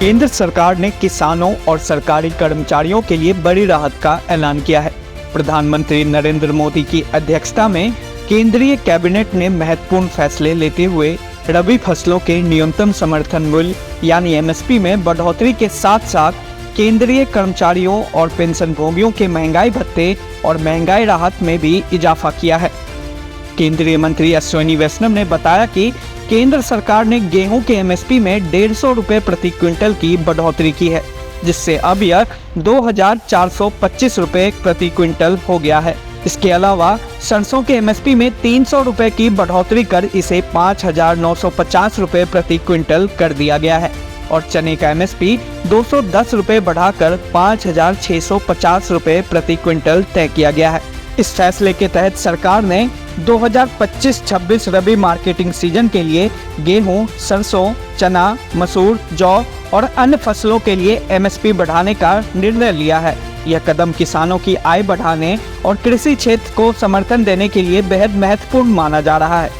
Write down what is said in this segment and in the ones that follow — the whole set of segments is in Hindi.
केंद्र सरकार ने किसानों और सरकारी कर्मचारियों के लिए बड़ी राहत का ऐलान किया है। प्रधानमंत्री नरेंद्र मोदी की अध्यक्षता में केंद्रीय कैबिनेट ने महत्वपूर्ण फैसले लेते हुए रबी फसलों के न्यूनतम समर्थन मूल्य यानी एमएसपी में बढ़ोतरी के साथ साथ केंद्रीय कर्मचारियों और पेंशन भोगियों के महंगाई भत्ते और महंगाई राहत में भी इजाफा किया है। केंद्रीय मंत्री अश्विनी वैष्णव ने बताया कि केंद्र सरकार ने गेहूं के एमएसपी में 150 रुपए प्रति क्विंटल की बढ़ोतरी की है, जिससे अब यह 2,425 रुपए प्रति क्विंटल हो गया है। इसके अलावा सरसों के एमएसपी में 300 रुपए की बढ़ोतरी कर इसे 5,950 रुपए प्रति क्विंटल कर दिया गया है और चने का एमएसपी 210 रुपए बढ़ाकर 5,650 रुपए प्रति क्विंटल तय किया गया है। इस फैसले के तहत सरकार ने 2025-26 रबी मार्केटिंग सीजन के लिए गेहूं, सरसों, चना, मसूर, जौ और अन्य फसलों के लिए एमएसपी बढ़ाने का निर्णय लिया है। यह कदम किसानों की आय बढ़ाने और कृषि क्षेत्र को समर्थन देने के लिए बेहद महत्वपूर्ण माना जा रहा है।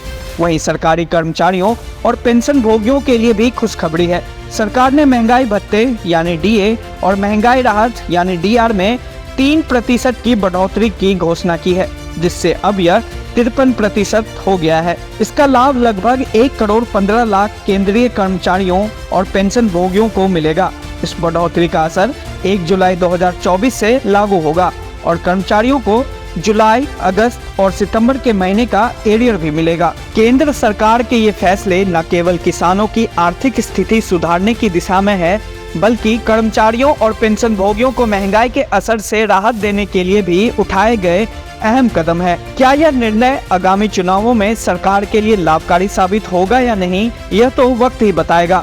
वहीं सरकारी कर्मचारियों और पेंशन भोगियों के लिए भी खुशखबरी है। सरकार ने महंगाई भत्ते यानी डीए और महंगाई राहत यानी डीआर में 3% की बढ़ोतरी की घोषणा की है, जिससे अब यह 53% हो गया है। इसका लाभ लगभग 1,15,00,000 केंद्रीय कर्मचारियों और पेंशन भोगियों को मिलेगा। इस बढ़ोतरी का असर 1 जुलाई 2024 से लागू होगा और कर्मचारियों को जुलाई, अगस्त और सितंबर के महीने का एरियर भी मिलेगा। केंद्र सरकार के ये फैसले न केवल किसानों की आर्थिक स्थिति सुधारने की दिशा में है, बल्कि कर्मचारियों और पेंशन भोगियों को महंगाई के असर से राहत देने के लिए भी उठाए गए अहम कदम है। क्या यह निर्णय आगामी चुनावों में सरकार के लिए लाभकारी साबित होगा या नहीं, यह तो वक्त ही बताएगा।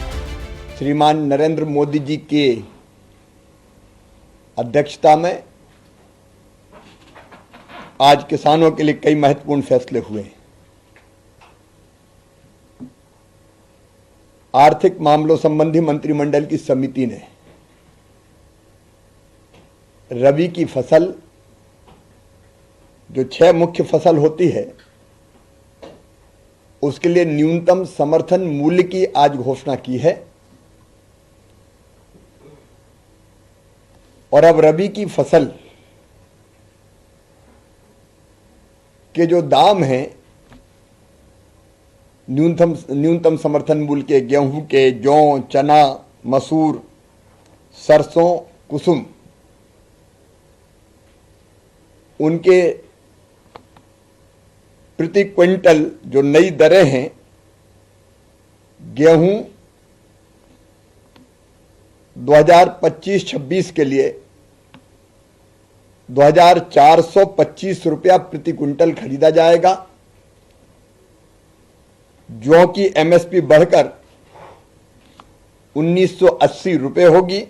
श्रीमान नरेंद्र मोदी जी के अध्यक्षता में आज किसानों के लिए कई महत्वपूर्ण फैसले हुए। आर्थिक मामलों संबंधी मंत्रिमंडल की समिति ने रबी की फसल, जो 6 मुख्य फसल होती है, उसके लिए न्यूनतम समर्थन मूल्य की आज घोषणा की है और अब रबी की फसल के जो दाम हैं न्यूनतम समर्थन मूल्य के गेहूं के, जौ, चना, मसूर, सरसों, कुसुम, उनके प्रति क्विंटल जो नई दरें हैं, गेहूं 2025-26 के लिए 2,425 रुपया प्रति क्विंटल खरीदा जाएगा। जौ की एमएसपी बढ़कर 1,980 रुपये होगी।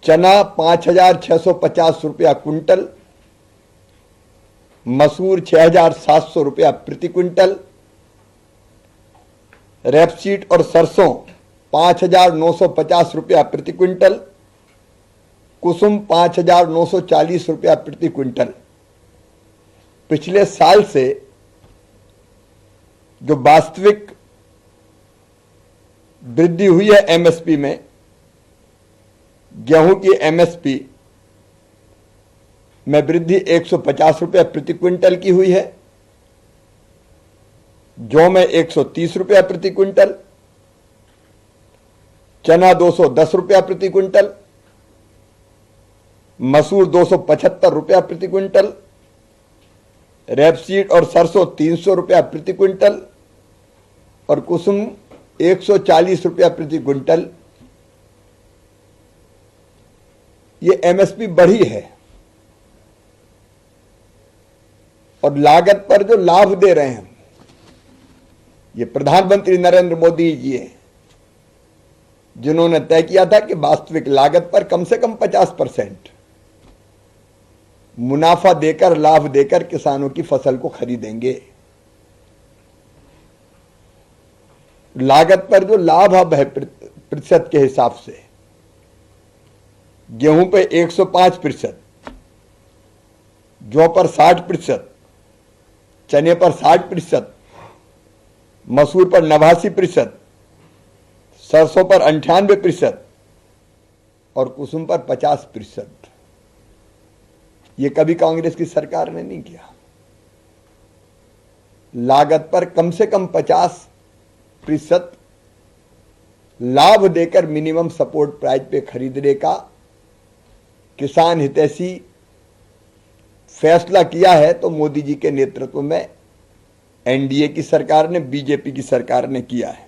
चना 5,650 रुपया क्विंटल, मसूर 6,700 रुपया प्रति क्विंटल, रेपसीड और सरसों 5,950 रुपया प्रति क्विंटल, कुसुम 5,940 रुपया प्रति क्विंटल। पिछले साल से जो वास्तविक वृद्धि हुई है एमएसपी में, गेहूं की एमएसपी में वृद्धि 150 रुपया प्रति क्विंटल की हुई है, जौ में 130 रुपया प्रति क्विंटल, चना 210 रुपया प्रति क्विंटल, मसूर 275 रुपया प्रति क्विंटल, रेपसीड और सरसों 300 रुपया प्रति क्विंटल और कुसुम 140 रुपया प्रति क्विंटल। ये एमएसपी बढ़ी है और लागत पर जो लाभ दे रहे हैं, ये प्रधानमंत्री नरेंद्र मोदी जी है, जिन्होंने तय किया था कि वास्तविक लागत पर कम से कम 50% मुनाफा देकर, लाभ देकर किसानों की फसल को खरीदेंगे। लागत पर जो लाभ अब है प्रतिशत के हिसाब से, गेहूं पे 105%, जौ पर 60%, चने पर 60%, मसूर पर 89%, सरसों पर 98% और कुसुम पर 50%। ये कभी कांग्रेस की सरकार ने नहीं किया। लागत पर कम से कम 50% लाभ देकर मिनिमम सपोर्ट प्राइस पे खरीदने का किसान हितैषी फैसला किया है तो मोदी जी के नेतृत्व में एनडीए की सरकार ने, बीजेपी की सरकार ने किया है।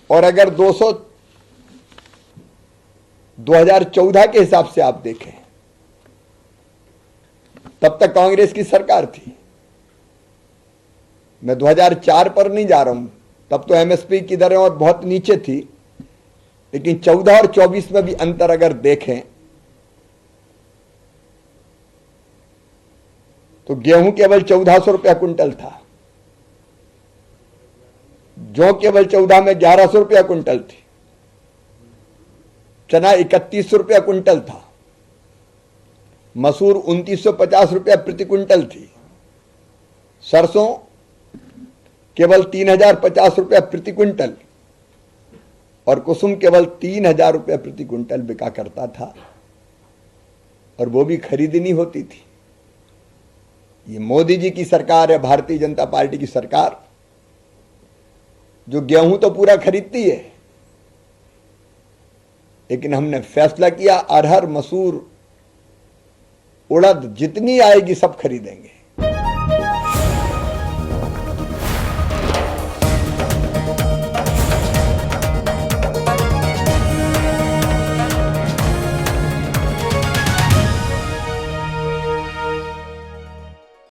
और अगर 2014 के हिसाब से आप देखें, तब तक कांग्रेस की सरकार थी। मैं 2004 पर नहीं जा रहा हूं, तब तो एमएसपी की दरें और बहुत नीचे थी, लेकिन 14 और 24 में भी अंतर अगर देखें तो गेहूं केवल 1400 रुपया कुंटल था, जौ केवल 14 में 1100 रुपया कुंटल थी, चना 3100 रुपया कुंटल था, मसूर 2950 रुपया प्रति कुंटल थी, सरसों केवल 3050 रुपया प्रति कुंटल और कुसुम केवल 3000 रुपया प्रति कुंटल बिका करता था, और वो भी खरीदनी होती थी। ये मोदी जी की सरकार है, भारतीय जनता पार्टी की सरकार, जो गेहूं तो पूरा खरीदती है, लेकिन हमने फैसला किया अरहर, मसूर, उड़द जितनी आएगी सब खरीदेंगे।